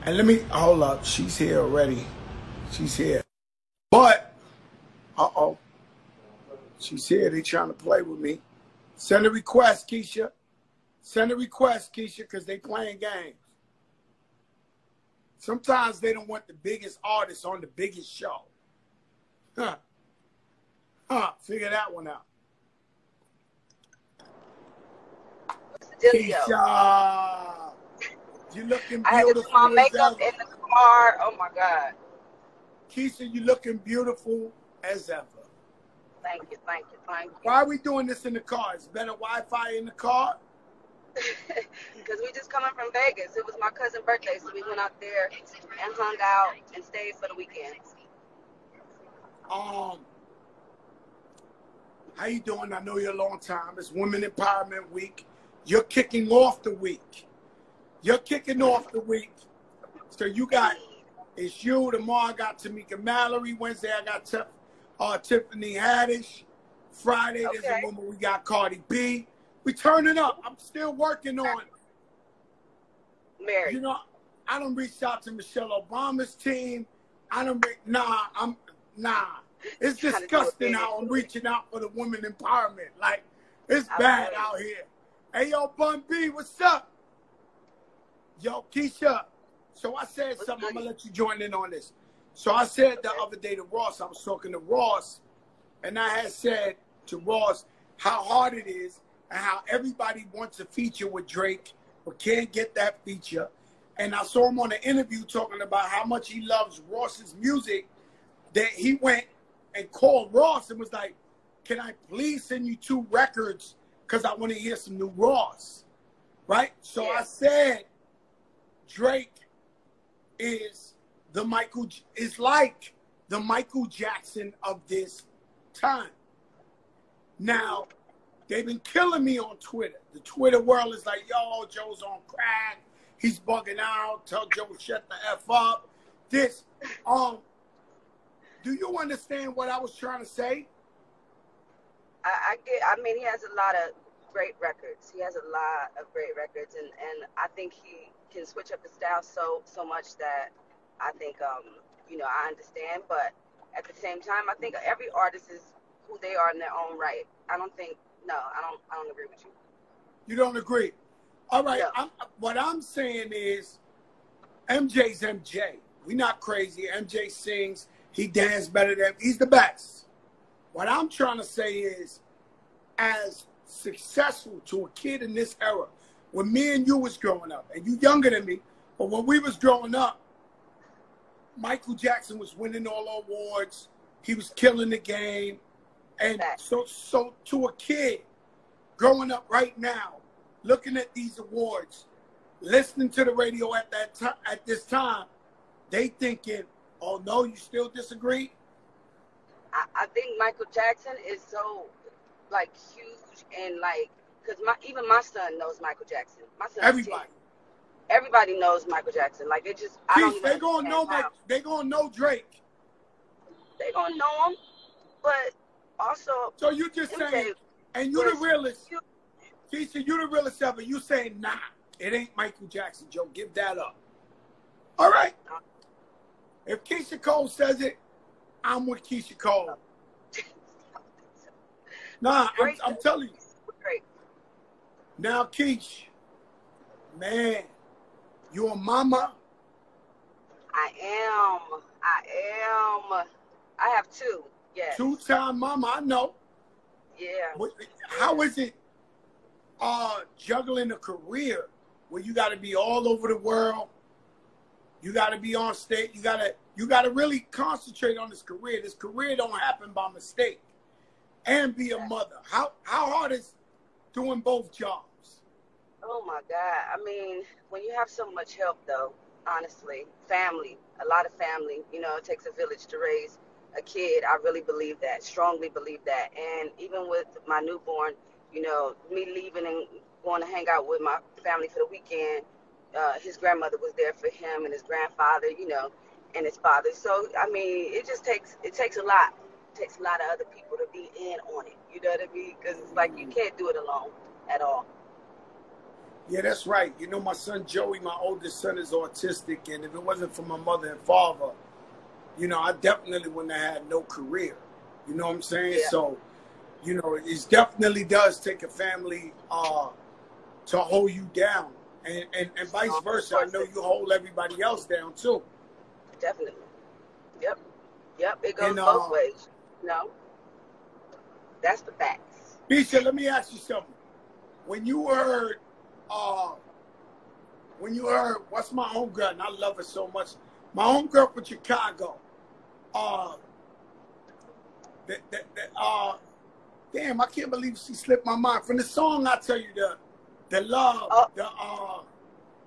And let me hold up. She's here already. She's here. But she's here. They trying to play with me. Send a request, Keisha. Send a request, Keisha, because they playing games. Sometimes they don't want the biggest artists on the biggest show. Figure that one out. Keisha, you looking beautiful. I had to do my makeup in the car. Oh my God. Keisha, you looking beautiful as ever. Thank you, thank you, thank you. Why are we doing this in the car? Is better Wi-Fi in the car? Because we just coming from Vegas. It was my cousin's birthday, so we went out there and hung out and stayed for the weekend. How you doing? I know you're a long time. It's Women Empowerment Week. You're kicking off the week. You're kicking off the week. So you got, it's you. Tomorrow I got Tamika Mallory. Wednesday I got Tiffany Haddish. Friday there's a woman we got Cardi B. We turning up. I'm still working on. Mary. You know, I done reached out to Michelle Obama's team. Nah. It's disgusting how I'm reaching out for the women empowerment. Like, it's bad out here. Hey, yo, Bun B, what's up? Yo, Keisha. So I said something. I'm going to let you join in on this. So I said the other day to Ross, I was talking to Ross, and I had said to Ross how hard it is and how everybody wants a feature with Drake but can't get that feature. And I saw him on an interview talking about how much he loves Ross's music, that he went and called Ross and was like, can I please send you 2 records because I want to hear some new Ross, right? So I said Drake is like the Michael Jackson of this time. Now, they've been killing me on Twitter. The Twitter world is like, yo, Joe's on crack. He's bugging out. Tell Joe shut the F up. This, do you understand what I was trying to say? I get. I mean, he has a lot of great records. He has a lot of great records, and I think he can switch up the style so much that I think you know, I understand. But at the same time, I think every artist is who they are in their own right. I don't agree with you. You don't agree? All right. No. What I'm saying is, MJ's MJ. We're not crazy. MJ sings. He dances better than. He's the best. What I'm trying to say is, as successful to a kid in this era, when me and you was growing up, and you younger than me, but when we was growing up, Michael Jackson was winning all awards. He was killing the game. And so to a kid growing up right now, looking at these awards, listening to the radio at this time, they thinking, oh no, you still disagree? I think Michael Jackson is so like huge, and like, because even my son knows Michael Jackson. My son, everybody knows Michael Jackson. Like, it just, they gonna know Drake. They gonna know him, but also. So you just saying, and you the realest, Keisha, you the realest ever. You saying, nah, it ain't Michael Jackson, Joe. Give that up. All right. If Keisha Cole says it, I'm with Keisha Cole. Nah, I'm telling you. Great. Now, Keish, man, you a mama? I am. I have 2. Yes. 2-time mama, I know. Yeah. How is it juggling a career where you got to be all over the world? You got to be on stage. You got to really concentrate on this career. This career don't happen by mistake. And be a mother. How hard is doing both jobs? Oh my God. I mean, when you have so much help, though, honestly, family, a lot of family, you know, it takes a village to raise a kid. I really believe that, strongly believe that. And even with my newborn, you know, me leaving and going to hang out with my family for the weekend, his grandmother was there for him, and his grandfather, you know, and his father. So, I mean, it takes a lot. It takes a lot of other people to be in on it. You know what I mean? Because it's like you can't do it alone at all. Yeah, that's right. You know, my son Joey, my oldest son, is autistic, and if it wasn't for my mother and father, you know, I definitely wouldn't have had no career. You know what I'm saying? Yeah. So, you know, it definitely does take a family to hold you down, and vice versa. I know you hold everybody else down too. Definitely. Yep. Yep. It goes both ways. You know, that's the facts. Keisha, let me ask you something. When you heard, what's my homegirl, and I love her so much, my homegirl from Chicago, damn, I can't believe she slipped my mind. From the song, I tell you, the love,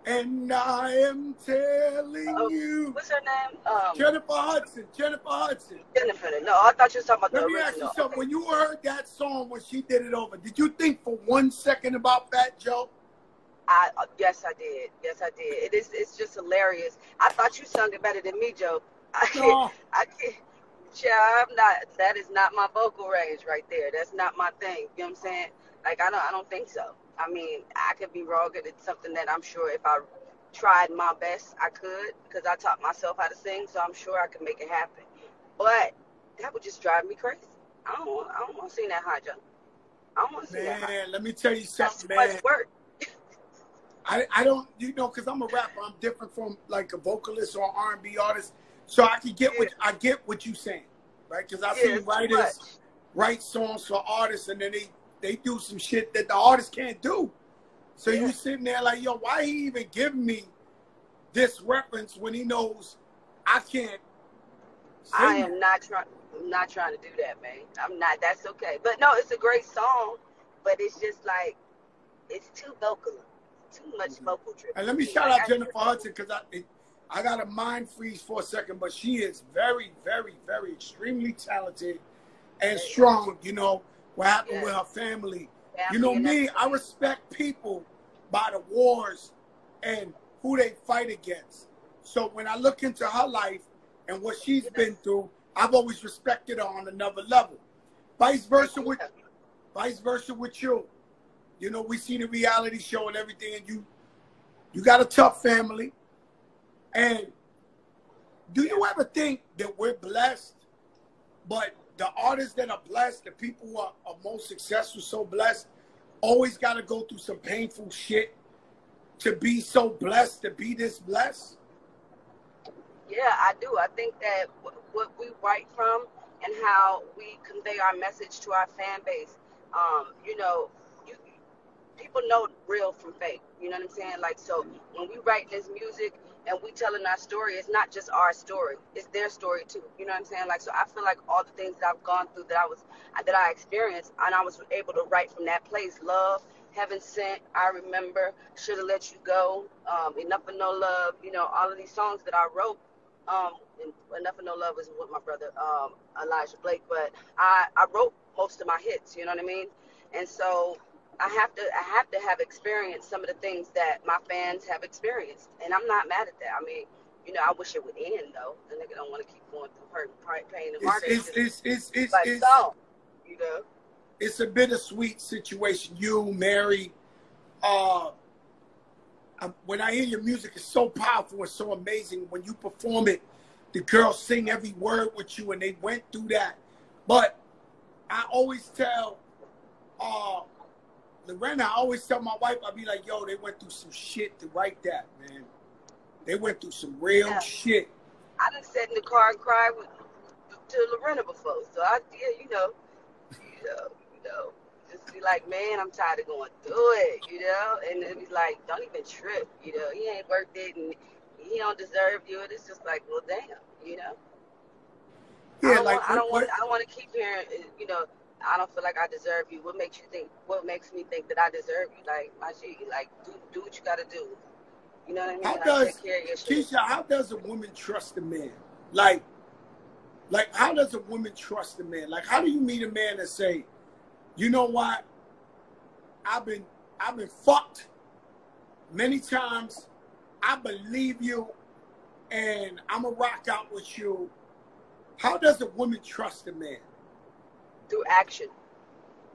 and I am telling you. What's her name? Jennifer Hudson. Jennifer. No, I thought you were talking about the original. Let me ask you something. When you heard that song, when she did it over, did you think for 1 second about Fat Joe? Yes, I did. Yes, I did. It's just hilarious. I thought you sung it better than me, Joe. I can't. Yeah, I'm not. That is not my vocal range right there. That's not my thing. You know what I'm saying? Like I don't think so. I mean, I could be wrong, and it's something that I'm sure if I tried my best, I could, because I taught myself how to sing, so I'm sure I could make it happen. But that would just drive me crazy. I don't want to sing that high, Joe. I don't want to sing that high. Man, let me tell you something, man. That's too much work. I don't, you know, because I'm a rapper. I'm different from like a vocalist or R&B artist. So I can get I get what you're saying, right? Because I've seen writers write songs for artists, and then they do some shit that the artist can't do. So you sitting there like, yo, why he even giving me this reference when he knows I can't sing? I am not trying to do that, man. I'm not. That's okay. But no, it's a great song, but it's just like it's too vocal, too much vocal trip. And let me shout out Jennifer Hudson, because I got a mind freeze for a second, but she is very, very, very extremely talented and strong. You know, what happened with her family. You know me, I respect people by the wars and who they fight against. So when I look into her life and what she's been through, I've always respected her on another level. Vice versa with you. You know, we see the reality show and everything, and you got a tough family. And do you ever think that we're blessed, but the artists that are blessed, the people who are most successful, so blessed, always got to go through some painful shit to be so blessed, to be this blessed? Yeah, I do. I think that what we write from and how we convey our message to our fan base, you know, people know real from fake. You know what I'm saying? Like, so when we write this music and we telling our story, it's not just our story, it's their story too. You know what I'm saying? Like, so I feel like all the things that I've gone through, that I experienced, and I was able to write from that place. Love, Heaven Sent, I Remember, Should Have Let You Go, Enough of No Love, you know, all of these songs that I wrote. And Enough of No Love is with my brother Elijah Blake, but I wrote most of my hits, you know what I mean? And so I have to have experienced some of the things that my fans have experienced, and I'm not mad at that. I mean, you know, I wish it would end though. The nigga don't want to keep going through hurt, pain, and heartache. It's like so, you know. It's a bittersweet situation. You, Mary, when I hear your music, it's so powerful and so amazing. When you perform it, the girls sing every word with you, and they went through that. But I always tell Lorena, I always tell my wife, I'll be like, yo, they went through some shit to write that, man. They went through some real shit. I done sat in the car and cried to Lorena before. So you know, just be like, man, I'm tired of going through it, you know? And then he's like, don't even trip, you know? He ain't worth it, and he don't deserve you. And it's just like, well, damn, you know? Yeah, I don't want to keep hearing, you know, I don't feel like I deserve you. What makes me think that I deserve you? Like, my G, like, do what you got to do. You know what I mean? Take care of your shit. Keisha, how does a woman trust a man? Like, how does a woman trust a man? Like, how do you meet a man and say, you know what? I've been fucked many times. I believe you, and I'm gonna rock out with you. How does a woman trust a man? Through action.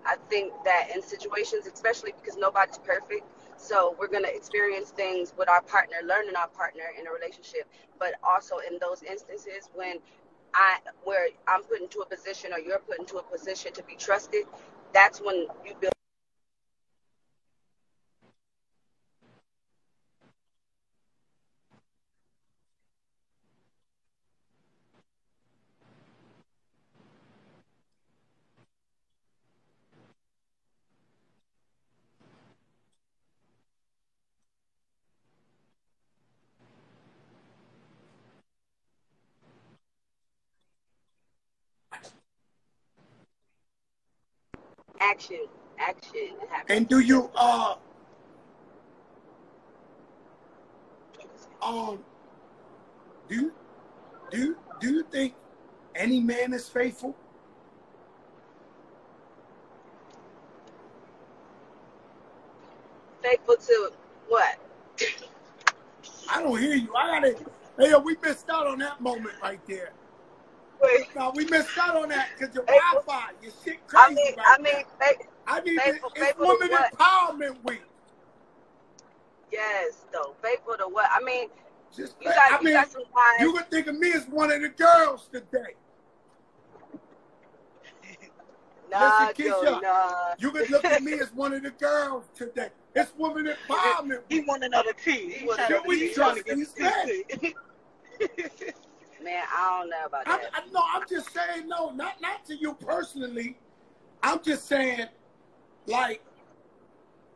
I think that in situations, especially because nobody's perfect, So we're going to experience things with our partner, learning our partner in a relationship, but also in those instances where I'm put into a position or you're put into a position to be trusted, that's when you build action. It happens. And do you do you think any man is faithful? Faithful to what? I don't hear you. Hey, we missed out on that moment right there. Wait. No, we missed out on that because your Wi-Fi, your shit crazy it's Women Empowerment Week. Yes, though. Faithful to what? I mean, you got some guys. You would think of me as one of the girls today. Nah, listen, Keisha, Joe, nah. You could look at me as one of the girls today. It's Women Empowerment. He want another T. He's trying to get these T. Man, I don't know about that. I'm just saying, no, not to you personally. I'm just saying, like,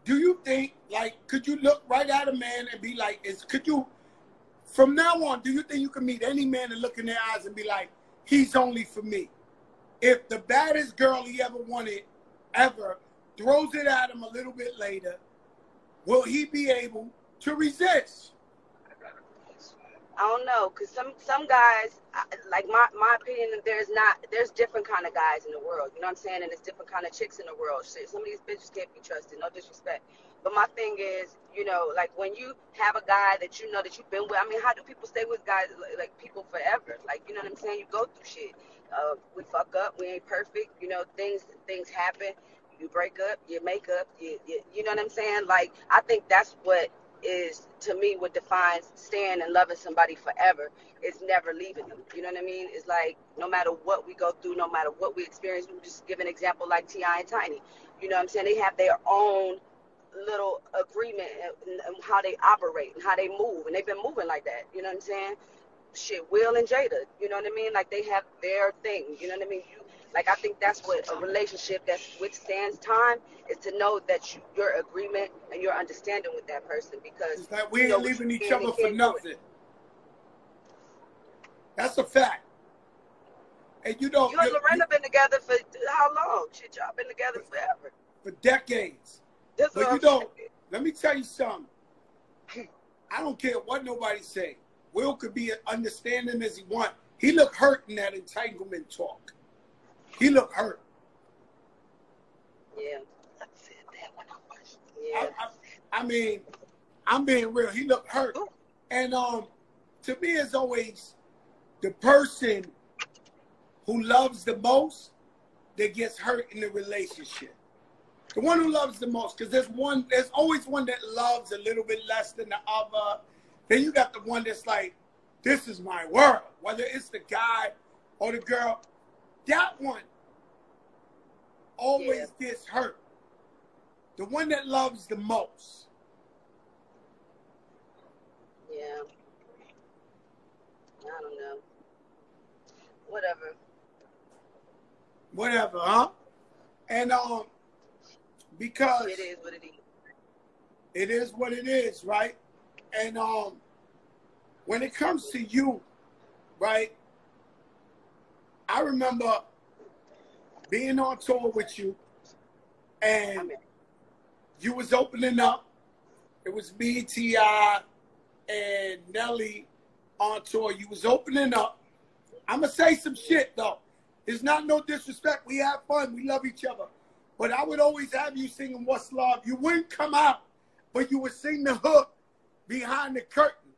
do you think, like, could you look right at a man and be like, from now on, do you think you can meet any man and look in their eyes and be like, he's only for me? If the baddest girl he ever wanted, ever, throws it at him a little bit later, will he be able to resist? I don't know, because some guys, like my opinion, there's different kind of guys in the world, you know what I'm saying? And there's different kind of chicks in the world. Some of these bitches can't be trusted, no disrespect. But my thing is, you know, like when you have a guy that you know that you've been with, I mean, how do people stay with guys, like people forever? Like, you know what I'm saying? You go through shit. We fuck up, we ain't perfect, you know, things happen. You break up, you make up, you know what I'm saying? Like, I think that's what is, to me, what defines staying and loving somebody forever is never leaving them. You know what I mean? It's like, no matter what we go through, no matter what we experience, we just give an example like T.I. and Tiny. You know what I'm saying? They have their own little agreement and how they operate and how they move, and they've been moving like that. You know what I'm saying? Shit, Will and Jada, you know what I mean? Like, they have their thing, you know what I mean? Like, I think that's what a relationship that withstands time is, to know that your agreement and your understanding with that person, because it's like we ain't leaving each other for nothing. That's a fact. And you know, you and Lorena been together for how long? Shit, y'all been together forever. For decades. That's but you know, let me tell you something. I don't care what nobody say. Will could be as understanding as he want. He looked hurt in that entanglement talk. He looked hurt. Yeah. I said that when I watched. Yeah. I mean, I'm being real. He looked hurt. Ooh. And to me, it's always the person who loves the most that gets hurt in the relationship. The one who loves the most, because there's always one that loves a little bit less than the other. Then you got the one that's like, this is my world. Whether it's the guy or the girl, that one always gets hurt. The one that loves the most. Yeah. I don't know. Whatever, huh? And because it is what it is. It is what it is, right? And when it comes to you, right? I remember being on tour with you, and you was opening up. It was me, T.I., and Nelly on tour. You was opening up. I'm going to say some shit, though. It's not no disrespect. We have fun. We love each other. But I would always have you singing What's Love. You wouldn't come out, but you would sing the hook behind the curtain.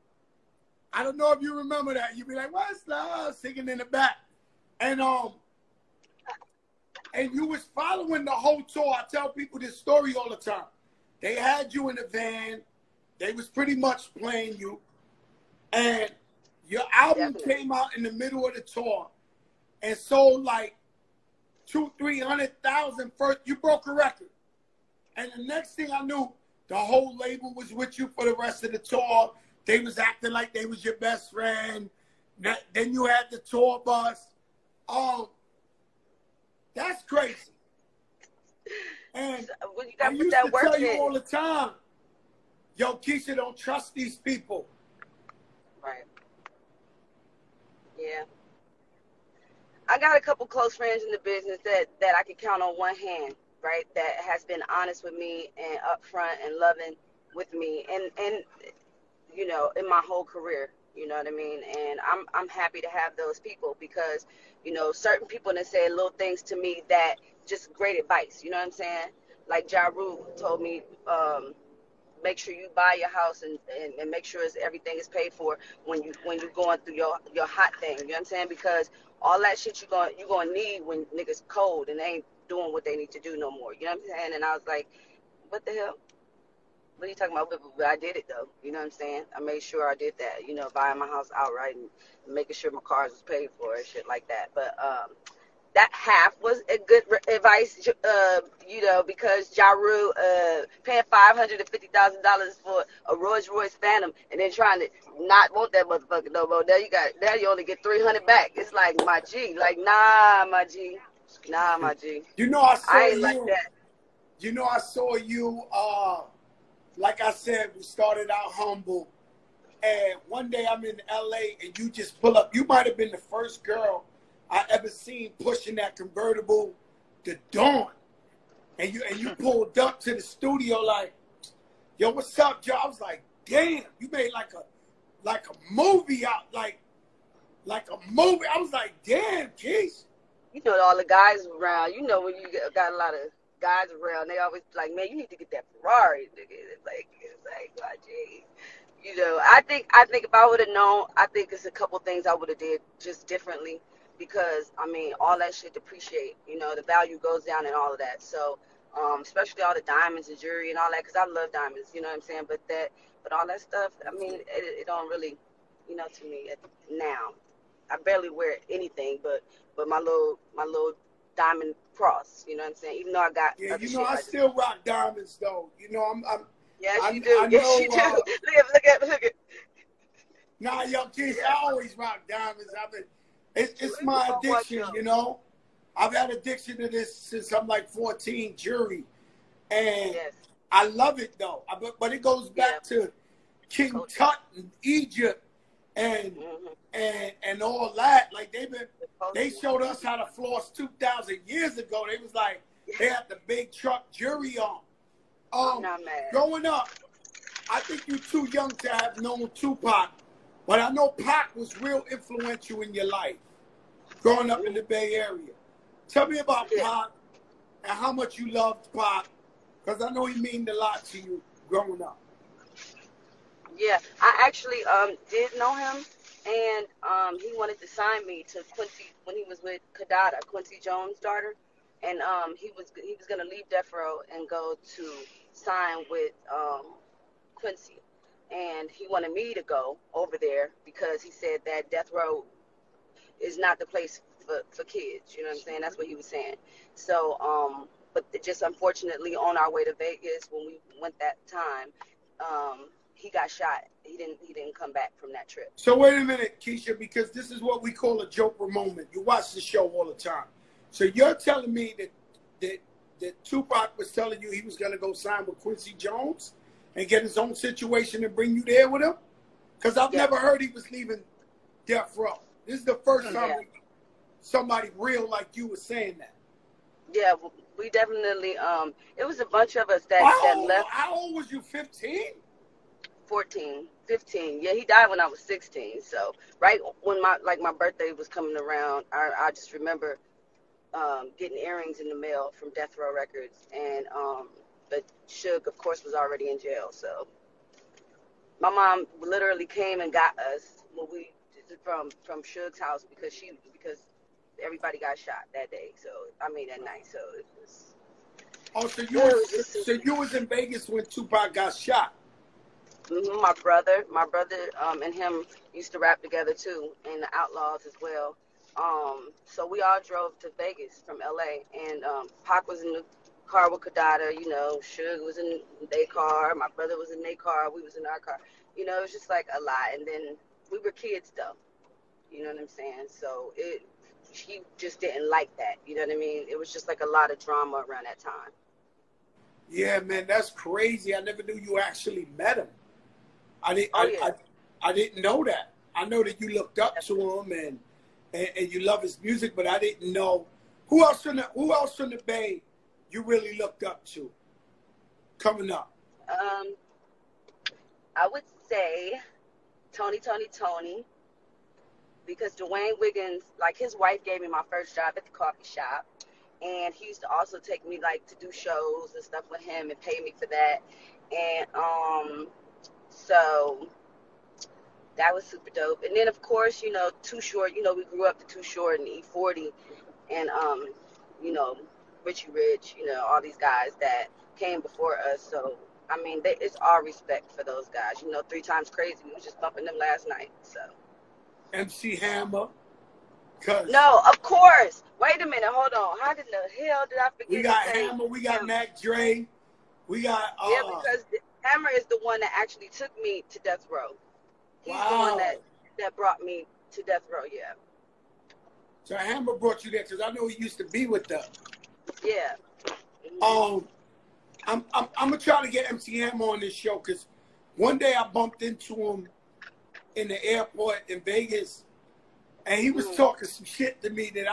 I don't know if you remember that. You'd be like, What's Love? Singing in the back. And you was following the whole tour. I tell people this story all the time. They had you in the van. They was pretty much playing you. And your album came out in the middle of the tour and sold like 200,000-300,000 first. You broke a record. And the next thing I knew, the whole label was with you for the rest of the tour. They was acting like they was your best friend. Then you had the tour bus. That's crazy. And well, you I gotta put used that to work tell you in. all the time, yo, Keisha, don't trust these people. Right. Yeah. I got a couple close friends in the business that I can count on one hand, right? That has been honest with me and upfront and loving with me, and you know, in my whole career. You know what I mean? And I'm happy to have those people because, you know, certain people that say little things to me that just great advice. You know what I'm saying? Like Ja Rule told me, make sure you buy your house and make sure everything is paid for when you're going through your hot thing. You know what I'm saying? Because all that shit you're gonna need when niggas cold and they ain't doing what they need to do no more. You know what I'm saying? And I was like, what the hell? What are you talking about? But I did it though. You know what I'm saying? I made sure I did that. You know, buying my house outright and making sure my cars was paid for and shit like that. But that half was a good advice, you know, because Ja Rule paying $550,000 for a Rolls Royce Phantom and then trying to not want that motherfucker no more. Now you only get 300 back. It's like, my G, like, nah, my G. You know, I ain't like that. You know, I saw you. Like I said, we started out humble, and one day I'm in LA, and you just pull up. You might have been the first girl I ever seen pushing that convertible, the Dawn, and you pulled up to the studio like, yo, what's up, Joe? I was like, damn, you made like a movie out, like a movie. I was like, damn, Keisha. You know, all the guys around. You know, when you got a lot of guys around, they always like, man, you need to get that Ferrari, nigga. It's like, my G. You know, I think if I would have known, I think it's a couple things I would have did just differently because I mean, all that shit depreciate. You know, the value goes down and all of that. So, especially all the diamonds and jewelry and all that, because I love diamonds. You know what I'm saying? But all that stuff, I mean, it don't really, you know, to me now. I barely wear anything, but my little diamond cross. You know what I'm saying? Even though I got Yeah, other you know, shit, I still rock diamonds though. You know, I'm yes, you do. I Yes, know, you do. Look at. Nah, yo, kids, Yeah. I always rock diamonds. It's my addiction, you know. I've had addiction to this since I'm like 14, jewelry, and Yes. I love it though. But it goes back to King Tut and Egypt and and all that. Like they showed us how to floss 2,000 years ago. They was like they had the big truck jewelry on. I'm not mad. Growing up, I think you're too young to have known TUPAC, but I know Pac was real influential in your life growing up in the Bay Area. Tell me about Pac and how much you loved Pac, because I know he meant a lot to you growing up. Yeah, I actually did know him, and he wanted to sign me to Quincy when he was with Kadada, Quincy Jones' daughter, and he was gonna leave Death Row and go to sign with Quincy, and he wanted me to go over there because he said that Death Row is not the place for kids. You know what I'm saying? That's what he was saying. So, but just unfortunately, on our way to Vegas when we went that time, he got shot. He didn't come back from that trip. So wait a minute, Keisha, because this is what we call a Joprah moment. You watch the show all the time. So you're telling me that TUPAC was telling you he was going to go sign with Quincy Jones and get his own situation and bring you there with him? Because I've never heard he was leaving Death Row. This is the first time somebody real like you was saying that. Yeah, we definitely. It was a bunch of us that left. How old was you? 15? 14, 15. Yeah, he died when I was 16. So right when my birthday was coming around, I just remember getting earrings in the mail from Death Row Records, and but Suge, of course, was already in jail. So my mom literally came and got us when we from Suge's house because everybody got shot that day. So I mean that night. So it was. Oh, so you was in Vegas when Tupac got shot. My brother, and him used to rap together too, and the Outlaws as well. So we all drove to Vegas from LA, and Pac was in the car with Kadada, you know, Suge was in their car, my brother was in their car, we was in our car. You know, it was just like a lot. And then we were kids though, you know what I'm saying? So he just didn't like that, you know what I mean? It was just like a lot of drama around that time. Yeah, man, that's crazy. I never knew you actually met him. I didn't know that. I know that you looked up to him and you love his music, but I didn't know who else from the Bay you really looked up to coming up. I would say Tony, because Dwayne Wiggins, like his wife gave me my first job at the coffee shop, and he used to also take me like to do shows and stuff with him and pay me for that. And so that was super dope. And then of course, you know, Too Short, you know, we grew up to Too Short and E40 and you know, Richie Rich, you know, all these guys that came before us. So I mean, it's all respect for those guys. You know, 3 Times Crazy, we was just bumping them last night. So MC Hammer. No, of course. Wait a minute, hold on. How did the hell did I forget? We got Hammer, we got Mac Dre, we got yeah, because Hammer is the one that actually took me to Death Row. He's the one that brought me to Death Row, yeah. So Hammer brought you there because I know he used to be with them. Yeah. I'm gonna try to get MC Hammer on this show because one day I bumped into him in the airport in Vegas, and he was talking some shit to me that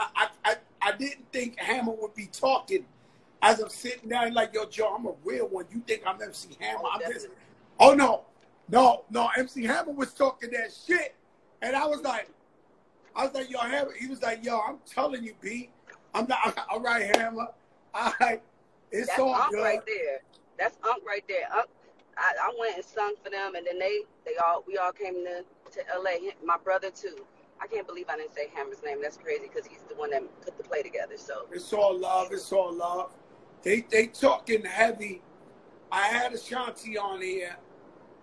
I didn't think Hammer would be talking. As I'm sitting down, like, yo, Joe, I'm a real one. You think I'm MC Hammer? Oh no, MC Hammer was talking that shit, and I was like, yo, Hammer. He was like, yo, I'm telling you, B, I'm not. All right, Hammer. All right, it's That's all Unc good. right there. That's Unc right there. Unc, I went and sung for them, and then we all came to LA. My brother too. I can't believe I didn't say Hammer's name. That's crazy because he's the one that put the play together. So it's all love. It's all love. They talking heavy. I had Ashanti on here,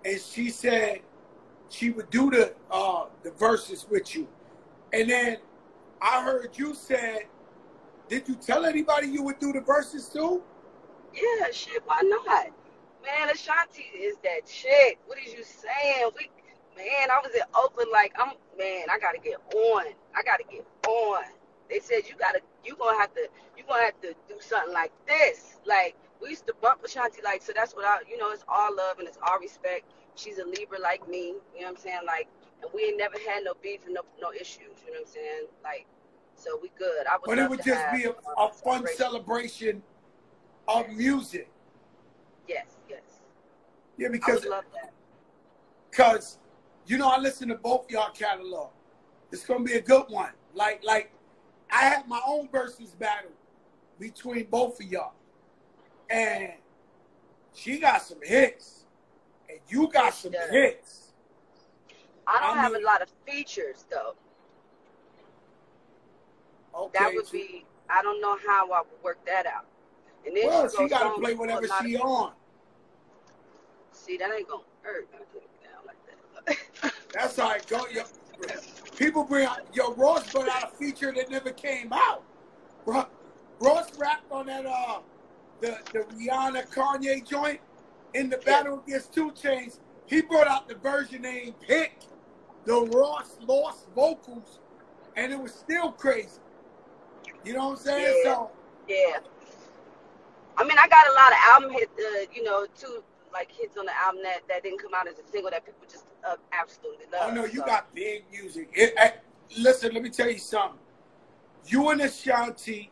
and she said she would do the verses with you. And then I heard you said, did you tell anybody you would do the verses too? Yeah, shit, why not? Man, Ashanti is that chick. What is you saying? I was in Oakland like I gotta get on. They said you gonna have to do something like this. Like we used to bump Ashanti, like, so that's what it's all love and it's all respect. She's a Libra like me, you know what I'm saying? Like, and we ain't never had no beef and no issues, you know what I'm saying? Like, so we good. But it would just be a fun celebration of music. Yes. Yeah, because I would love that. Because, you know, I listen to both y'all catalog. It's gonna be a good one. Like I had my own versus battle between both of y'all. And she got some hits. And you got some hits. I don't have a lot of features though. Okay. That would be, I don't know how I would work that out. And then she gotta play whatever she on. See, that ain't gonna hurt. I put it down like that. That's all right. Go, people bring out, Ross brought out a feature that never came out. Ross rapped on that the Rihanna Kanye joint in the battle against 2 Chainz. He brought out the version they ain't picked. The Ross lost vocals, and it was still crazy. You know what I'm saying? Yeah. I mean, I got a lot of album hits, too, like hits on the album that didn't come out as a single that people just absolutely love. Oh no, you got big music. Listen, let me tell you something. You and Ashanti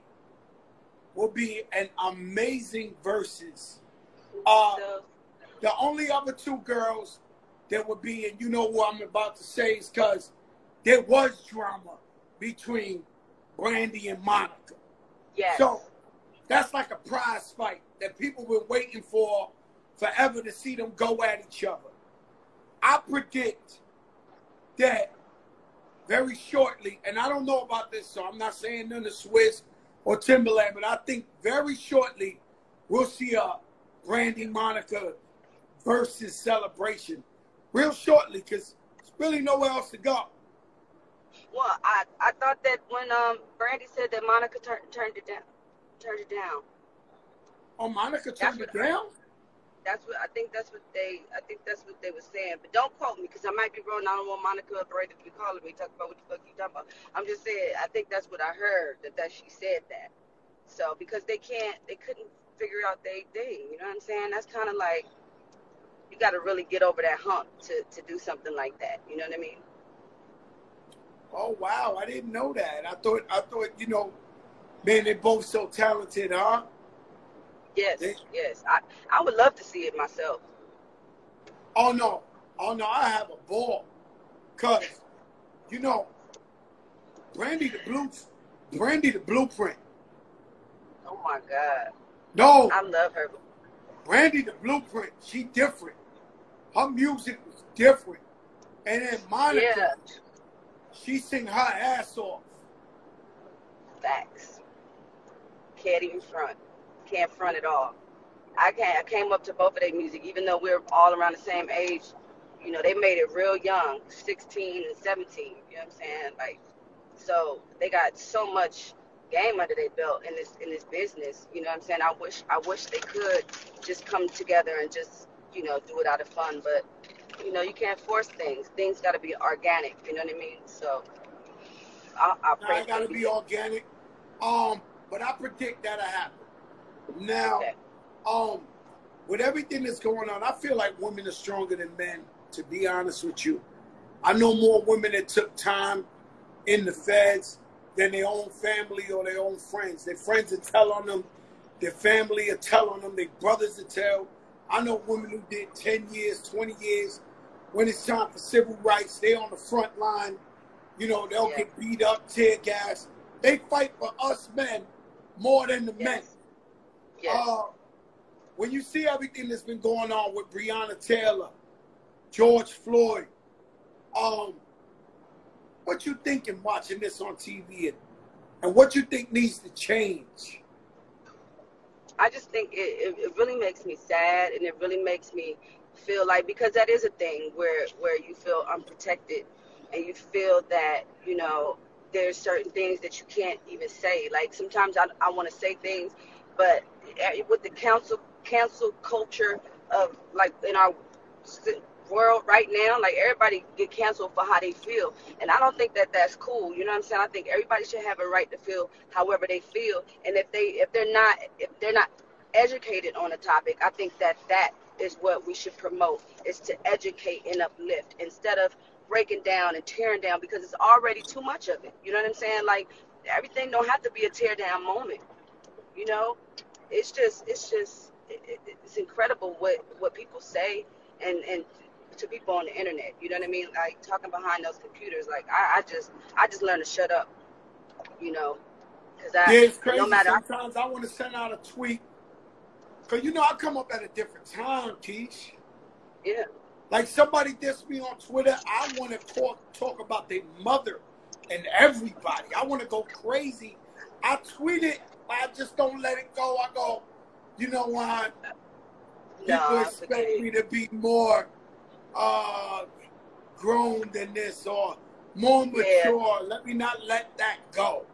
will be an amazing versus. The only other 2 girls that would be, and you know what I'm about to say, is because there was drama between Brandy and Monica. Yes. So that's like a prize fight that people been waiting for forever to see them go at each other. I predict that very shortly, and I don't know about this, so I'm not saying none of Swiss or Timberland, but I think very shortly we'll see a Brandy Monica versus celebration real shortly, because there's really nowhere else to go. Well, I thought that when Brandy said that Monica turned it down. Oh, Monica turned it down? I think that's what they were saying. But don't quote me, because I might be wrong. I don't want Monica or Brandy to be calling me, talking about what the fuck you talking about. I'm just saying, I think that's what I heard, that she said that. So because they couldn't figure out their thing. You know what I'm saying? That's kind of like, you got to really get over that hump to do something like that. You know what I mean? Oh wow, I didn't know that. I thought you know, man, they're both so talented, huh? Yes, yes. I would love to see it myself. Oh no, I have a ball, cause you know, Brandy the Blueprint. Oh my God. No, I love her. Brandy the Blueprint. She different. Her music was different, and then Monica. Yeah. She sing her ass off. Facts. Can't even front. Can't front at all. I came up to both of their music, even though we're all around the same age. You know, they made it real young, 16 and 17. You know what I'm saying? Like, so they got so much game under their belt in this business. You know what I'm saying? I wish they could just come together and just, you know, do it out of fun, but you know, you can't force things. Things got to be organic. You know what I mean? So I pray. It got to be organic. But I predict that'll happen. Now, okay. With everything that's going on, I feel like women are stronger than men. To be honest with you, I know more women that took time in the feds than their own family or their own friends. Their friends will tell on them. Their family will tell on them. Their brothers will tell. I know women who did 10 years, 20 years. When it's time for civil rights, they on the front line. You know, they'll get beat up, tear gas. They fight for us men more than the men. Yes. When you see everything that's been going on with Breonna Taylor, George Floyd, what you thinking watching this on TV, and what you think needs to change? I just think it really makes me sad, and it really makes me feel like, because that is a thing where you feel unprotected, and you feel that, you know, there's certain things that you can't even say. Like sometimes I want to say things, but with the cancel culture of, like, in our world right now, like everybody get canceled for how they feel, and I don't think that that's cool. You know what I'm saying? I think everybody should have a right to feel however they feel, and if they're not educated on a topic, I think that is what we should promote, is to educate and uplift instead of breaking down and tearing down, because it's already too much of it. You know what I'm saying? Like, everything don't have to be a tear down moment. You know, it's incredible what people say and to people on the internet. You know what I mean? Like, talking behind those computers. Like, I just learned to shut up. You know, because it's crazy. No matter, sometimes I want to send out a tweet, because you know I come up at a different time, Keish. Yeah. Like, somebody dissed me on Twitter, I want to talk about their mother and everybody. I want to go crazy. I tweet it, I just don't let it go. I go, you know what? People expect me to be more grown than this, or more mature. Let me not let that go.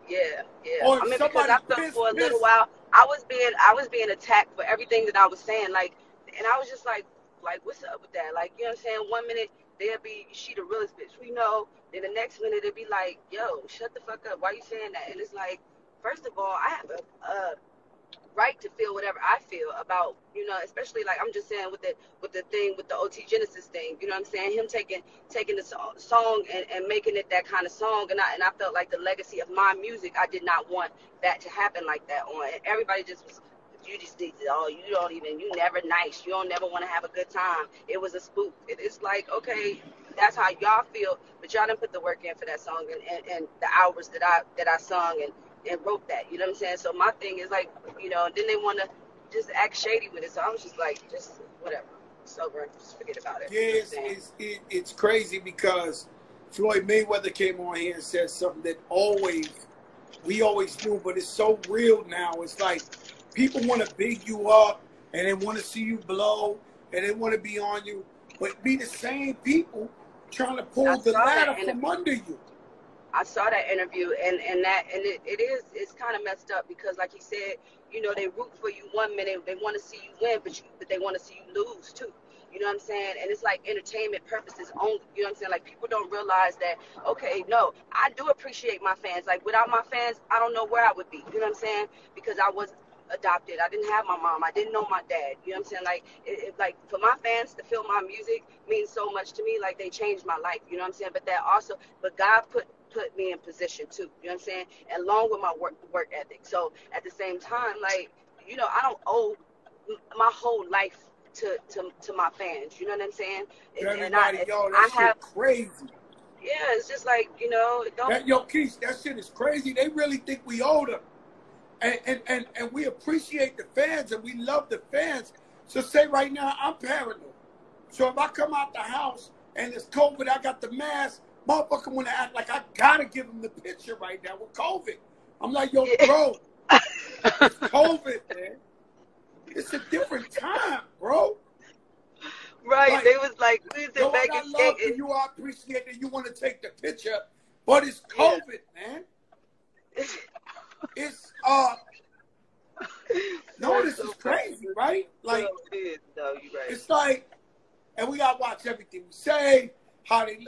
Yeah. Or I mean, because I felt for a little while I was being attacked for everything that I was saying. Like, and I was just like, what's up with that? Like, you know what I'm saying? 1 minute they'll be, she the realest bitch we know. Then the next minute it'll be like, yo, shut the fuck up. Why you saying that? And it's like, first of all, I have a right to feel whatever I feel about, you know, especially like I'm just saying with the thing with the OT Genesis thing. You know what I'm saying? Him taking the song and making it that kind of song, and I felt like the legacy of my music, I did not want that to happen like that on. And everybody just was, you just did, you never nice. You don't never want to have a good time. It was a spook. It's like, okay, that's how y'all feel, but y'all didn't put the work in for that song and the hours that I sung and wrote that. You know what I'm saying? So my thing is like, you know, then they want to just act shady with it. So I was just like, just whatever. It's over. Just forget about it. Yeah, it's crazy because Floyd Mayweather came on here and said something that we always knew, but it's so real now. It's like people want to big you up and they want to see you blow and they want to be on you, but be the same people trying to pull the ladder from under you. I saw that interview, and it's kind of messed up because, like he said, you know, they root for you one minute, they want to see you win, but they want to see you lose too. You know what I'm saying? And it's like entertainment purposes only. You know what I'm saying? Like, people don't realize that, okay, no, I do appreciate my fans. Like, without my fans, I don't know where I would be. You know what I'm saying? Because I was adopted. I didn't have my mom. I didn't know my dad. You know what I'm saying? Like, like, for my fans to feel my music means so much to me. Like, they changed my life. You know what I'm saying? But God put me in position too. You know what I'm saying? And along with my work ethic. So at the same time, like, you know, I don't owe my whole life to my fans. You know what I'm saying? That shit crazy. Yeah, it's just like, you know, Keisha, that shit is crazy. They really think we owe them. And we appreciate the fans and we love the fans. So say right now, I'm paranoid. So if I come out the house and it's COVID, I got the mask, motherfucker want to act like I gotta give him the picture right now with COVID. I'm like, yo, bro, it's COVID, man. It's a different time, bro. Right, like, they was like, please, yo, what I love for you, I appreciate that you want to take the picture, but it's COVID, man. It's no, this is crazy, right? Like, no, you're right. It's like, and we gotta watch everything we say, how they,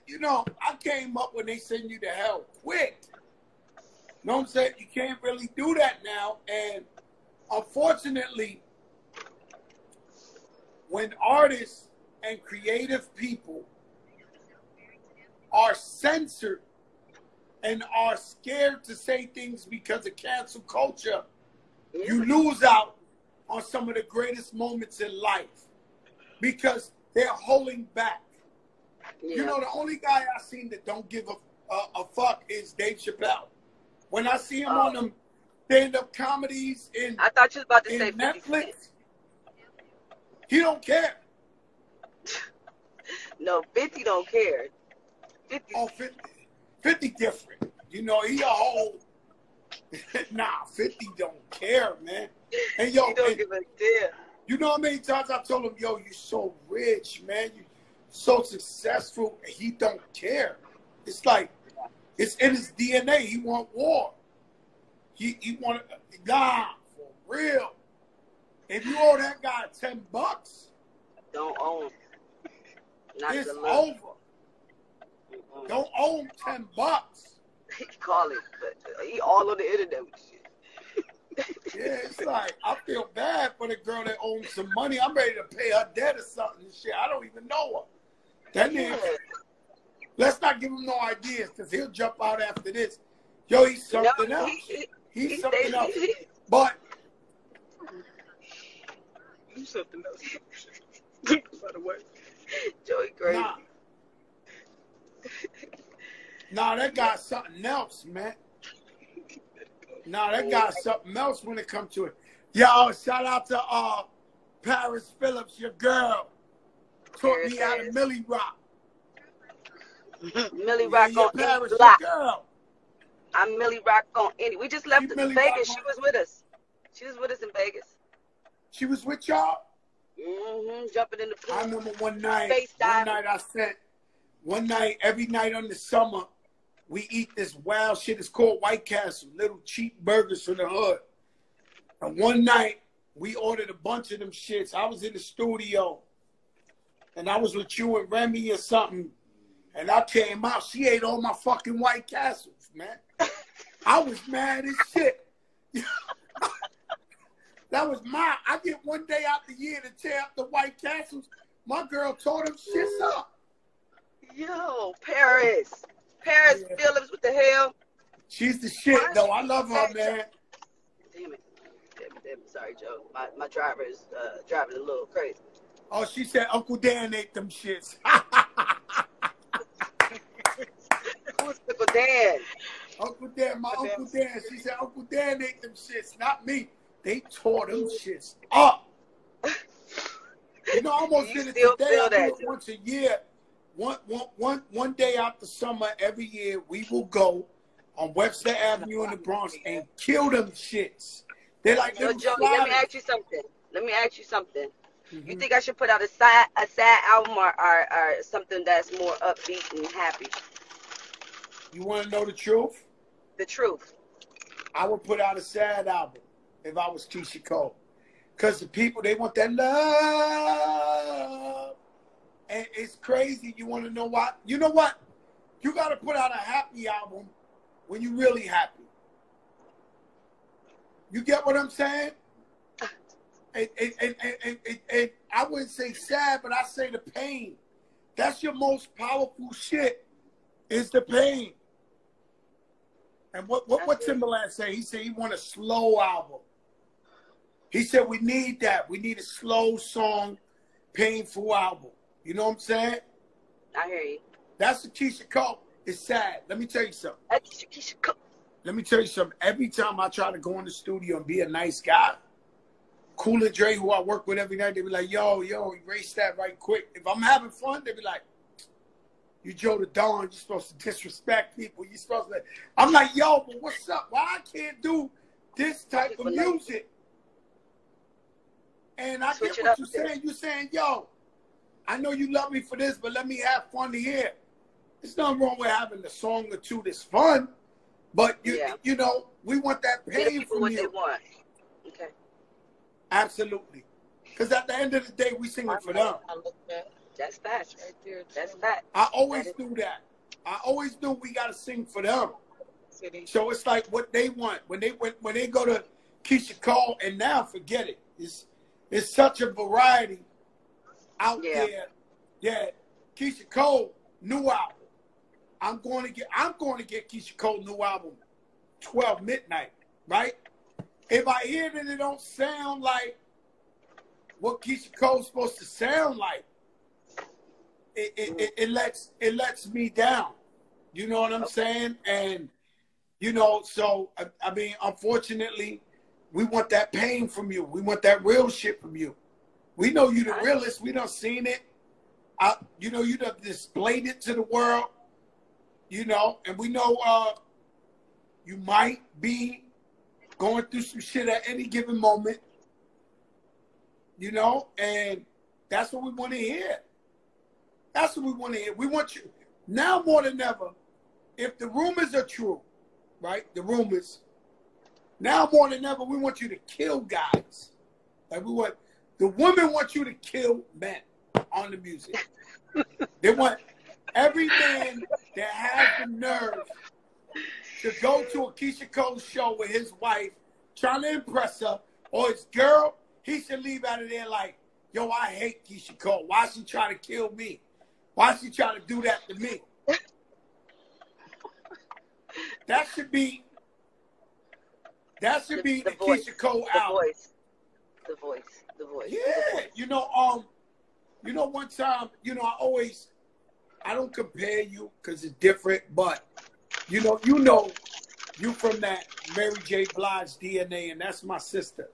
you know, I came up when they send you to hell quick. You know what I'm saying? You can't really do that now, and unfortunately, when artists and creative people are censored and are scared to say things because of cancel culture, you lose out on some of the greatest moments in life because they're holding back. Yeah. You know, the only guy I've seen that don't give a fuck is Dave Chappelle. When I see him on them stand-up comedies I thought you was about to say Netflix, he don't care. No, 50 don't care. 50. Oh, 50 different. You know, he a whole... Nah, 50 don't care, man. And yo, he don't give a damn. You know how many times I told him, yo, you're so rich, man. You're so successful, and he don't care. It's like, it's in his DNA. He want war. He want nah, for real. If you owe that guy $10, don't owe him. It's over. Don't owe him $10. He call it, but he all on the internet with shit. Yeah, it's like, I feel bad for the girl that owns some money. I'm ready to pay her debt or something and shit. I don't even know her. That nigga, let's not give him no ideas because he'll jump out after this. Yo, he's something else. He's something else. But he's something else. By the way. Joey crazy. Nah, that guy's something else, man. Nah, that guy's something else when it comes to it. Yo, shout out to Paris Phillips, your girl. Taught me how to Millie Rock. Millie Rock on Paris, any block. Girl. I'm Millie Rock on any. We just left Vegas. She was with us. She was with us in Vegas. She was with y'all? Jumping in the pool. I remember one night every night on the summer, we eat this wild shit. It's called White Castle, little cheap burgers from the hood. And one night, we ordered a bunch of them shits. I was in the studio, and I was with you and Remy or something, and I came out. She ate all my fucking White Castles, man. I was mad as shit. That was I get one day out the year to tear up the White Castles. My girl tore them shits up. Yo, Paris Phillips, what the hell? She's the shit, though. I love her, man. Damn it. Sorry, Joe. My driver is driving a little crazy. Oh, she said Uncle Dan ate them shits. Who's Uncle Dan? Uncle Dan, Uncle Dan. She said Uncle Dan ate them shits, not me. They tore them shits up. You know, I almost did it today. I do it once a year. One day out the summer, every year, we will go on Webster Avenue in the Bronx and kill them shits. They like So little Joey, sliders. let me ask you something. You think I should put out a sad album or something that's more upbeat and happy? You want to know the truth? The truth. I would put out a sad album if I was Keisha Cole. Because the people, they want that love. And it's crazy. You want to know why? You know what? You got to put out a happy album when you're really happy. You get what I'm saying? And I wouldn't say sad, but I say the pain. That's your most powerful shit, is the pain. And what Timbaland say? He said he want a slow album. He said we need that. We need a slow song, painful album. You know what I'm saying? I hear you. That's the Keisha Cole. It's sad. Let me tell you something. That's Keisha Cole. Let me tell you something. Every time I try to go in the studio and be a nice guy, Cool and Dre, who I work with every night, they be like, yo, erase that right quick. If I'm having fun, they be like, you Joe the Don, you're supposed to disrespect people. You're supposed to. I'm like, yo, but what's up? Why I can't do this type of music? And I get what you're saying. You're saying, yo, I know you love me for this, but let me have fun here. There's nothing wrong with having a song or two that's fun, but you know, we want that pain from what you. They want. Okay. Absolutely. Because at the end of the day, we singing for them. That's facts right there. That's facts. I always do that. I always knew we got to sing for them. So it's like what they want. When they go to Keisha Cole, and now forget it. It's such a variety out there. Yeah. Keisha Cole, new album. I'm going to get Keisha Cole new album 12 midnight, right? If I hear that it don't sound like what Keisha Cole's supposed to sound like, it lets me down. You know what I'm saying? And you know, so I mean, unfortunately, we want that pain from you. We want that real shit from you. We know you the realest. We done seen it. You know, you done displayed it to the world. You know, and we know you might be going through some shit at any given moment. You know, and that's what we want to hear. That's what we want to hear. We want you, now more than ever, if the rumors are true, right? The rumors, now more than ever, we want you to kill guys. Like the women want you to kill men on the music. They want every man that has the nerve to go to a Keisha Cole show with his wife, trying to impress her, or his girl, he should leave out of there like, yo, I hate Keisha Cole. Why she trying to kill me? Why she trying to do that to me? That should be the Keisha Cole album. The voice. Yeah. You know, one time, you know, I don't compare you because it's different, but you know, you from that Mary J. Blige DNA, and that's my sister.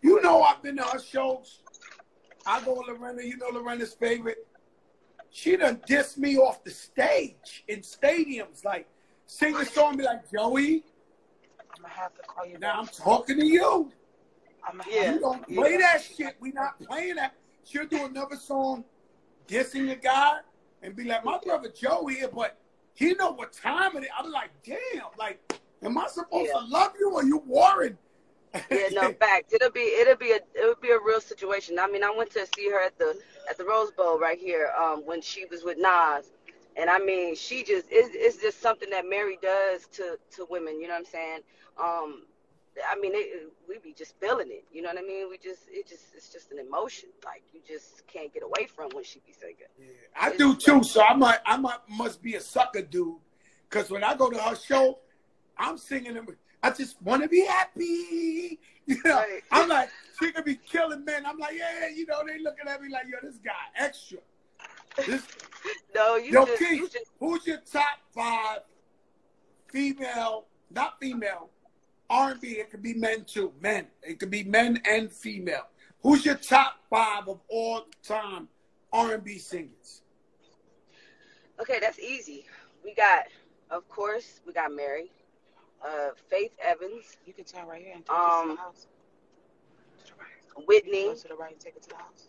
You know, I've been to her shows. I go with Lorena. You know Lorena's favorite. She done dissed me off the stage in stadiums, like sing a song, be like, Joey, I'm gonna have to call you. Now I'm talking to you. You don't play that shit. We not playing that. She'll do another song dissing the guy and be like, my brother Joe here, but he know what time it is. I'm like, damn, like, am I supposed to love you or you Warren? Yeah, no, facts. It'll be a real situation. I mean, I went to see her at the Rose Bowl right here when she was with Nas, and I mean, she just it's just something that Mary does to women. You know what I'm saying? I mean, we be just feeling it. You know what I mean? It's just an emotion. Like you just can't get away from when she be singing. Yeah, I do too. So I must be a sucker dude, because when I go to her show, I'm singing them. I just want to be happy. You know, right. I'm like, she could be killing men. I'm like, yeah, you know, they looking at me like, yo, this guy extra. No, who's your top 5 female, not female, R&B? It could be men too. Men. It could be men and female. Who's your top 5 of all time R&B singers? Okay, that's easy. Of course, we got Mary. Faith Evans. You can turn right here and take it to the house. Whitney. Go to the right and take it to the house.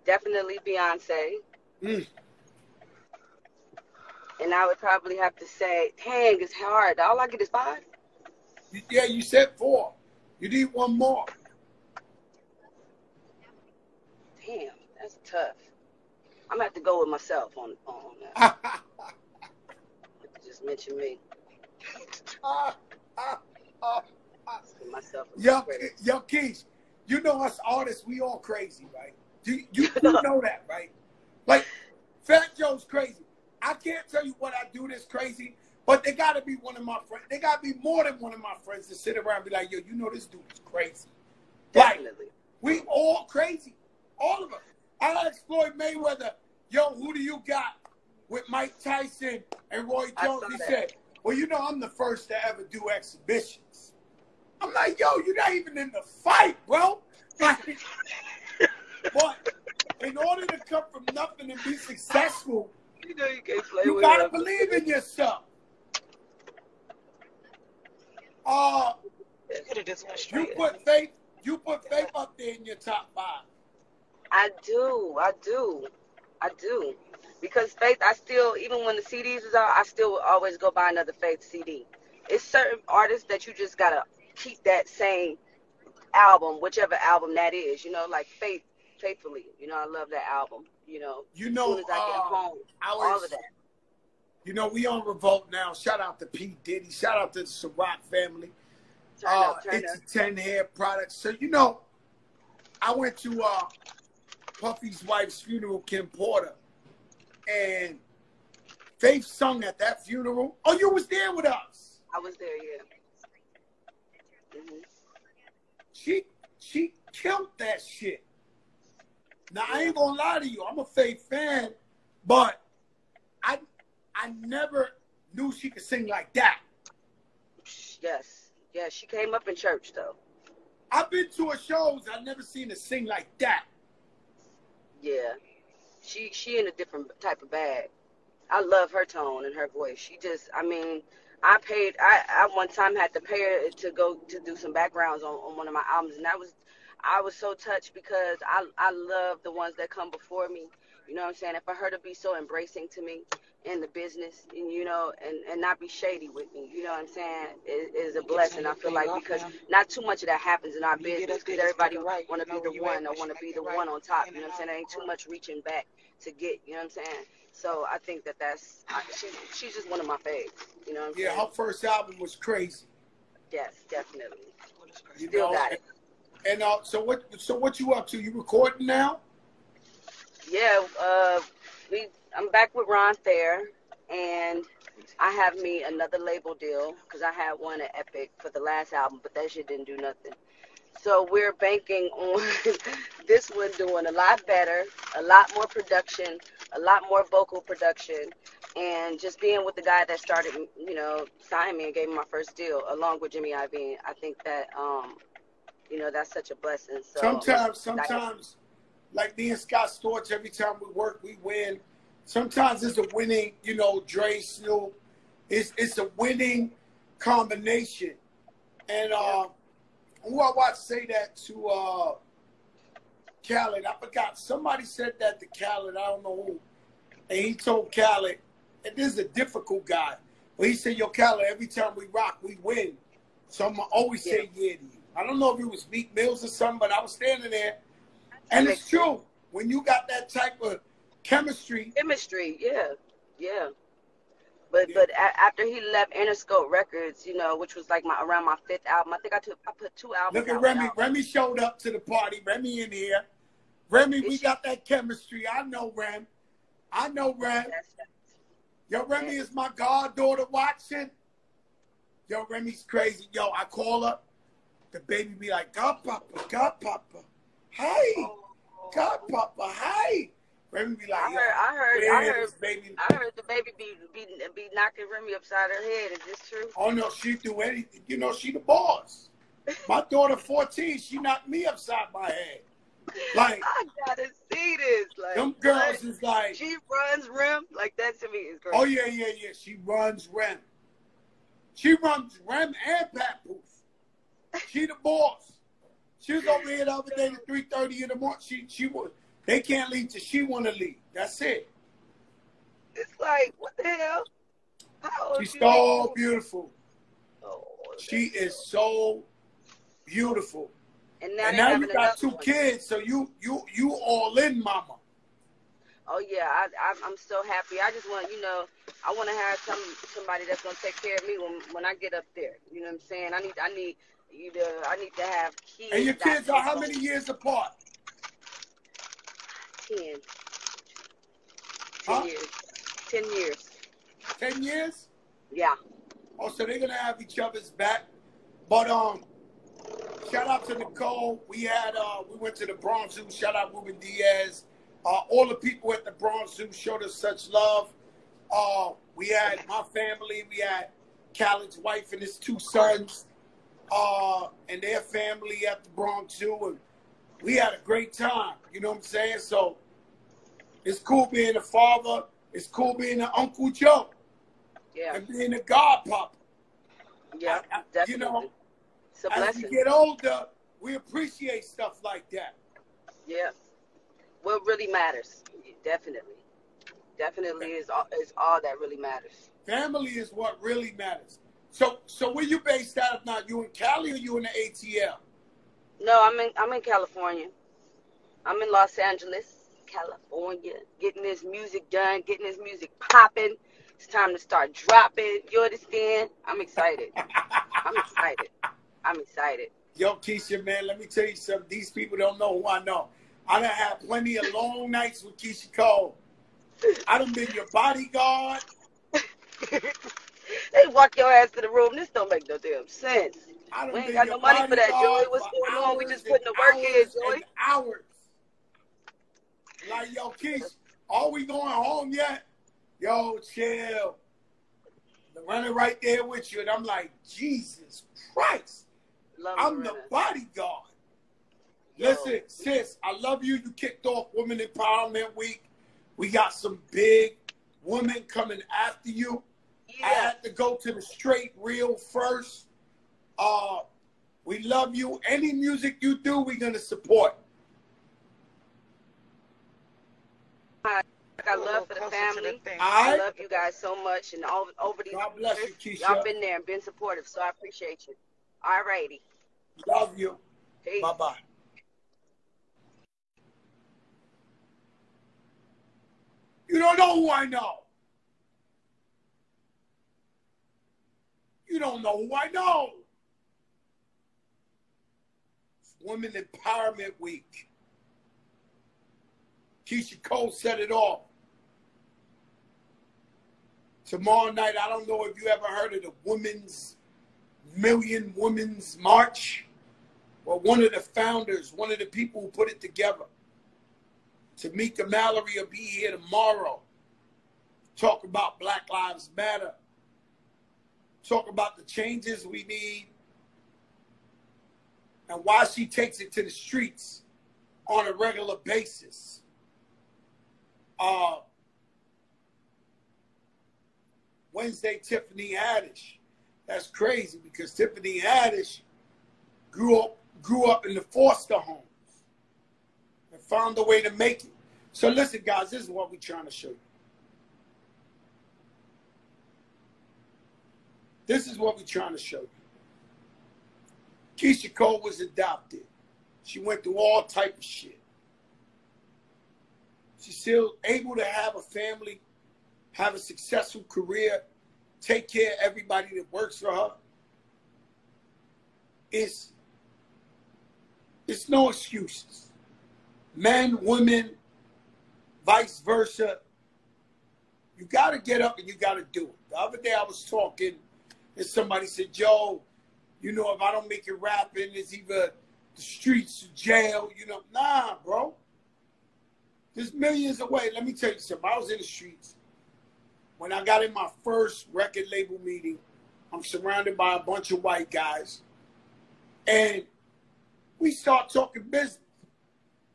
Definitely Beyonce. Mm. And I would probably have to say, dang, it's hard. All I get is 5. Yeah, you said 4. You need one more. Damn, that's tough. I'm gonna have to go with myself on that. Just mention me. Myself. Yo, Keisha, you know us artists, we all crazy, right? You know that, right? Like, Fat Joe's crazy. I can't tell you what I do that's crazy, but they gotta be one of my friends. They gotta be more than one of my friends to sit around and be like, yo, you know this dude is crazy. Definitely. Like, we all crazy. All of us. I asked Floyd Mayweather, yo, who do you got with Mike Tyson and Roy Jones? He said, well, you know, I'm the first to ever do exhibitions. I'm like, yo, you're not even in the fight, bro. Like, but in order to come from nothing and be successful, you know you can't play you with gotta him. believe in yourself. You put faith up there in your top 5. I do. Because Faith, I still, even when the CDs is out, I still will always go buy another Faith CD. It's certain artists that you just gotta keep that same album, whichever album that is, you know, like Faithfully. You know, I love that album. You know, as soon as I get home, all of that. You know, we on Revolt now. Shout out to P. Diddy. Shout out to the Ciroc family. It's a 10 hair product. So, you know, I went to Puffy's wife's funeral, Kim Porter, and Faith sung at that funeral. Oh, you was there with us. I was there, yeah. Mm-hmm. She killed that shit. Now, I ain't gonna lie to you. I'm a Faith fan, but I never knew she could sing like that. Yes. Yeah, she came up in church, though. I've been to her shows. I've never seen her sing like that. Yeah. She in a different type of bag. I love her tone and her voice. She just, I mean, I one time had to pay her to go to do some backgrounds on one of my albums, and I was so touched because I love the ones that come before me. You know what I'm saying? And for her to be so embracing to me in the business, and you know, and not be shady with me, you know what I'm saying, is a blessing. I feel like, because not too much of that happens in our business, because everybody want to be the one, or want to be the one on top. You know what I'm saying? There ain't too much reaching back to get. You know what I'm saying? So I think she's just one of my faves. You know what I'm saying? Yeah, her first album was crazy. Yes, definitely. You Still got it. And so what you up to? You recording now? Yeah, I'm back with Ron Thayer, and I have me another label deal, because I had one at Epic for the last album, but that shit didn't do nothing. So we're banking on this one doing a lot better, a lot more production, a lot more vocal production, and just being with the guy that started, you know, signed me and gave me my first deal, along with Jimmy Iovine. I think that, you know, that's such a blessing. So sometimes, like me and Scott Storch, every time we work, we win. Sometimes it's a winning, you know, Dre, Snoop. It's a winning combination. And who I watched say that to Khaled, I forgot. Somebody said that to Khaled, I don't know who. And he told Khaled, and this is a difficult guy, but he said, yo, Khaled, every time we rock, we win. So I'm going to always say yeah to you. I don't know if it was Meek Mills or something, but I was standing there. And it's true. When you got that type of chemistry. Yeah. But after he left Interscope Records, you know, which was like around my 5th album, I think I put 2 albums. Look at Remy. Remy showed up to the party. Remy in here. Remy, we got that chemistry. I know Rem. Yo, Remy is my goddaughter watching. Yo, Remy's crazy. Yo, I call her. The baby be like, God Papa. Hey. God Papa, hi. Remy be like, I heard the baby be knocking Remy upside her head. Is this true? Oh no, she do anything. You know, she the boss. My daughter 14, she knocked me upside my head. Like, I gotta see this. Like, them girls is like, she runs Rem. Like, that to me is crazy. Oh yeah. She runs Rem. She runs Rem and Papoose. She the boss. She was over here the other day at 3:30 in the morning. She was. They can't leave till she want to leave. That's it. It's like, what the hell? How old She's so beautiful. Oh, she is so beautiful. And now you got 2 kids, so you all in, mama. Oh yeah, I'm so happy. I just want, I want to have somebody that's gonna take care of me when I get up there. You know what I'm saying? I need to have kids. And your kids are how many years apart? 10. 10 huh? years. 10 years. 10 years? Yeah. Oh, so they're gonna have each other's back. But shout out to Nicole. We went to the Bronx Zoo. Shout out Ruben Diaz. All the people at the Bronx Zoo showed us such love. We had my family. We had Khaled's wife and his 2 sons, and their family at the Bronx Zoo, and we had a great time. You know what I'm saying? So it's cool being a father. It's cool being an Uncle Joe. Yeah. And being a godpapa. Yeah, definitely. It's a blessing. As we get older, we appreciate stuff like that. Yeah. What really matters, definitely is all that really matters. Family is what really matters. So where you based out of now? You in Cali or you in the ATL? No, I'm in California. I'm in Los Angeles, California, getting this music done, getting this music popping. It's time to start dropping. You understand? I'm excited. I'm excited. Yo, Keisha, man, let me tell you something. These people don't know who I know. I done had plenty of long nights with Keisha Cole. I done been your bodyguard. They walk your ass to the room. This don't make no damn sense. We ain't got no money for that, Joey. What's going on? We just putting the work in, Joey. Hours. Like, yo, Keisha, are we going home yet? Yo, chill. I'm running right there with you. And I'm like, Jesus Christ. I'm the bodyguard. Listen, sis, I love you. You kicked off Women Empowerment Week. We got some big women coming after you. Yeah. I had to go to the straight real first. We love you. Any music you do, we're going to support. I got love for the family. I love you guys so much. And over these God bless you, Keisha. Y'all been there and been supportive, so I appreciate you. All righty. Love you. Peace. Bye-bye. You don't know who I know. You don't know who I know. It's Women Empowerment Week. Keisha Cole set it off. Tomorrow night, I don't know if you ever heard of the Million Women's March. Well, one of the founders, one of the people who put it together, Tamika Mallory, will be here tomorrow. Talk about Black Lives Matter. Talk about the changes we need and why she takes it to the streets on a regular basis. Wednesday, Tiffany Haddish. That's crazy because Tiffany Haddish grew up in the foster homes and found a way to make it. So listen, guys, this is what we're trying to show you. This is what we're trying to show you. Keisha Cole was adopted. She went through all type of shit. She's still able to have a family, have a successful career, take care of everybody that works for her. It's no excuses. Men, women, vice versa. You got to get up and you got to do it. The other day I was talking and somebody said, Joe, you know, if I don't make it rapping, it's either the streets or jail. You know, nah, bro. There's millions of ways. Let me tell you something. I was in the streets. When I got in my first record label meeting, I'm surrounded by a bunch of white guys. And we start talking business.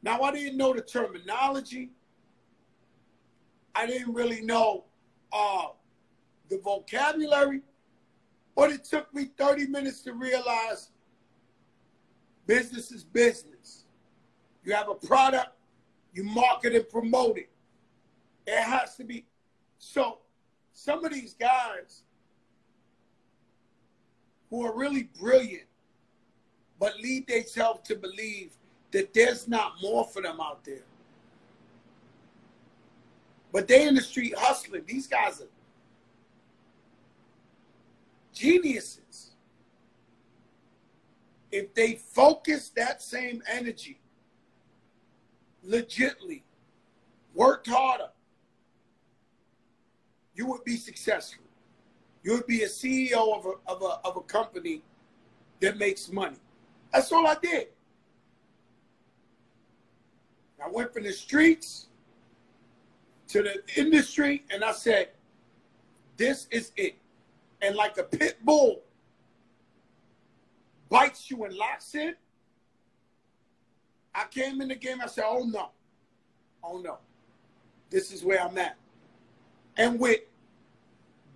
Now, I didn't know the terminology. I didn't really know the vocabulary. But it took me 30 minutes to realize business is business. You have a product, you market and promote it. It has to be. So some of these guys who are really brilliant, but lead themselves to believe that there's not more for them out there. But they in the street hustling. These guys are geniuses. If they focus that same energy, legitly, worked harder, you would be successful. You would be a CEO of a company that makes money. That's all I did. I went from the streets to the industry, and I said, this is it. And like a pit bull bites you and locks in, I came in the game, I said, oh no, this is where I'm at. And with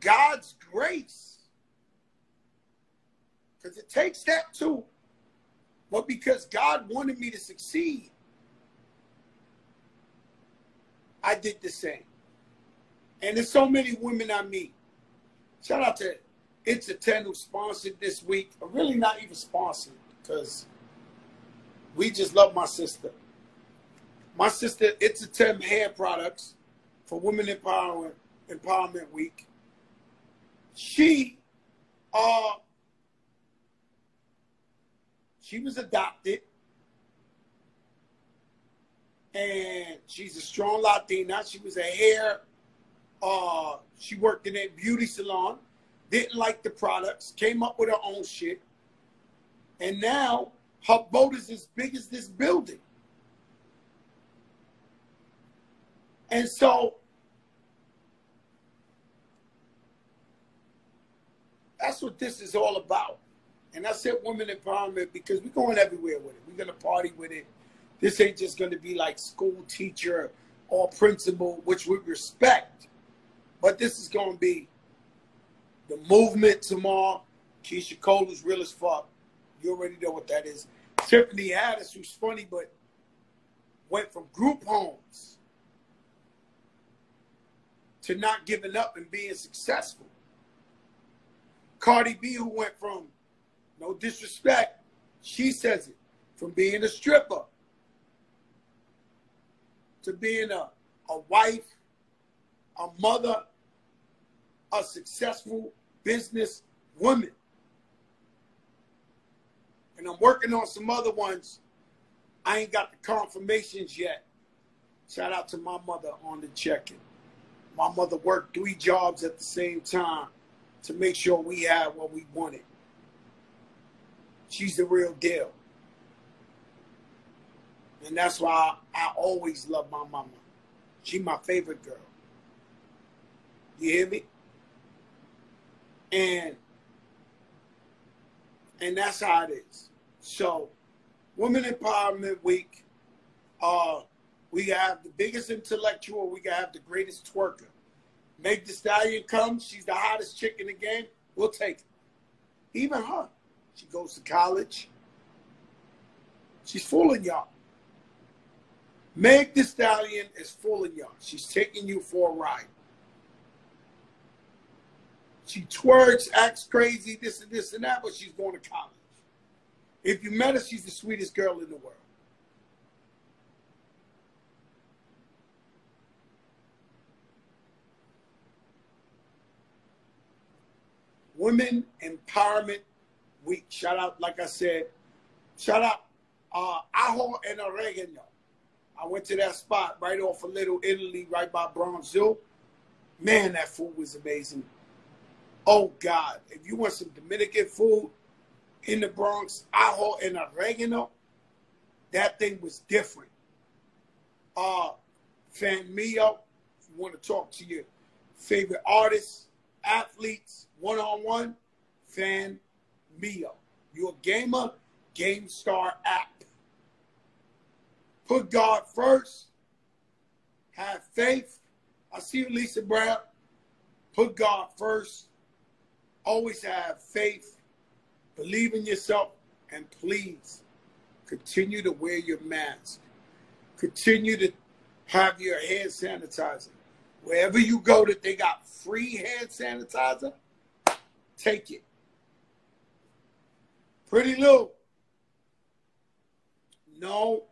God's grace, because it takes that too, but because God wanted me to succeed, I did the same. And there's so many women I meet. Shout out to It's a 10 who sponsored this week. Or really not even sponsored, because we just love my sister. My sister, It's a 10 hair products for Women Empowerment Week. She was adopted. And she's a strong Latina. She was a hair, she worked in a beauty salon, didn't like the products, came up with her own shit. And now her boat is as big as this building. And so that's what this is all about. And I said women empowerment because we're going everywhere with it. We're going to party with it. This ain't just going to be like school teacher or principal, which we respect. But this is going to be the movement tomorrow. Keisha Cole is real as fuck. You already know what that is. Tiffany Haddish, who's funny, but went from group homes to not giving up and being successful. Cardi B, who went from, no disrespect, she says it, from being a stripper to being a wife, a mother, a successful business woman. And I'm working on some other ones. I ain't got the confirmations yet. Shout out to my mother on the check-in. My mother worked 3 jobs at the same time to make sure we had what we wanted. She's the real deal. And that's why I always love my mama. She's my favorite girl. You hear me? And that's how it is. So, Women Empowerment Week, we have the biggest intellectual, we have the greatest twerker. Meg Thee Stallion comes, she's the hottest chick in the game, we'll take her. Even her. She goes to college. She's fooling y'all. Meg Thee Stallion is fooling y'all. She's taking you for a ride. She twerks, acts crazy, this and that, but she's going to college. If you met her, she's the sweetest girl in the world. Women Empowerment Week. Shout out, like I said, shout out Ajo and Oregano. I went to that spot right off of Little Italy, right by Bronx Zoo. Man, that food was amazing. Oh, God. If you want some Dominican food in the Bronx, Ajo and Oregano, that thing was different. Fan Mio, if you want to talk to your favorite artists, athletes, one-on-one, Fan Mio. You're a gamer, GameStar app. Put God first. Have faith. I see you, Lisa Brown. Put God first. Always have faith, believe in yourself, and please continue to wear your mask. Continue to have your hand sanitizer. Wherever you go that they got free hand sanitizer, take it. Pretty Lou. No.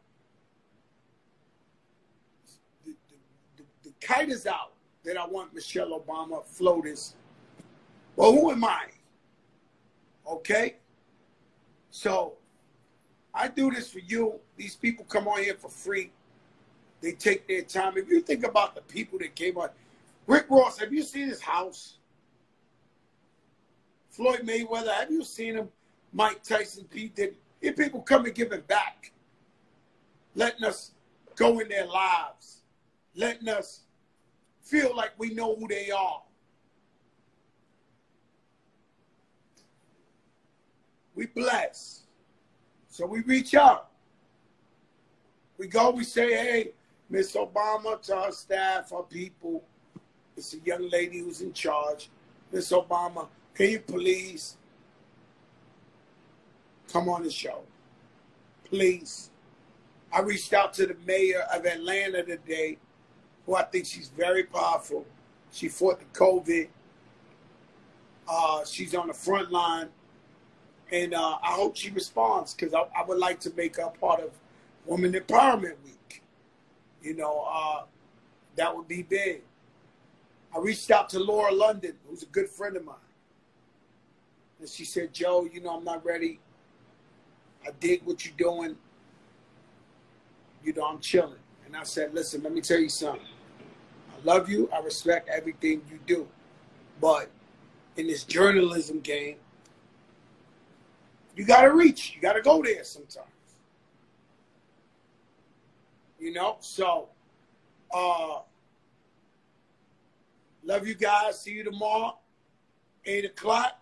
The kite is out that I want Michelle Obama floaters. Well, who am I? Okay? So, I do this for you. These people come on here for free. They take their time. If you think about the people that came on, Rick Ross, have you seen his house? Floyd Mayweather, have you seen him? Mike Tyson, Pete Diddy. Here people come and giving back. Letting us go in their lives. Letting us feel like we know who they are. We bless. So we reach out. We go, we say, hey, Miss Obama, to our staff, our people. It's a young lady who's in charge. Miss Obama, can you please come on the show? Please. I reached out to the mayor of Atlanta today, who I think she's very powerful. She fought the COVID. She's on the front line. And I hope she responds, because I would like to make her part of Women Empowerment Week. You know, that would be big. I reached out to Laura London, who's a good friend of mine. And she said, Joe, you know, I'm not ready. I dig what you're doing. You know, I'm chilling. And I said, listen, let me tell you something. I love you. I respect everything you do. But in this journalism game, you got to reach. You got to go there sometimes. You know? So, love you guys. See you tomorrow, 8 o'clock.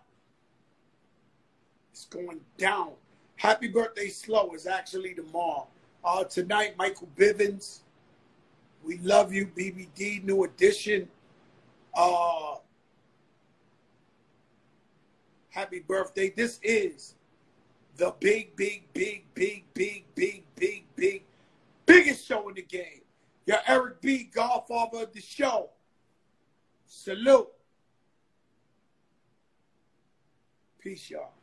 It's going down. Happy Birthday Slow is actually tomorrow. Tonight, Michael Bivens. We love you, BBD, new edition. Happy birthday. This is the biggest show in the game. Your Eric B., Godfather of the show. Salute. Peace, y'all.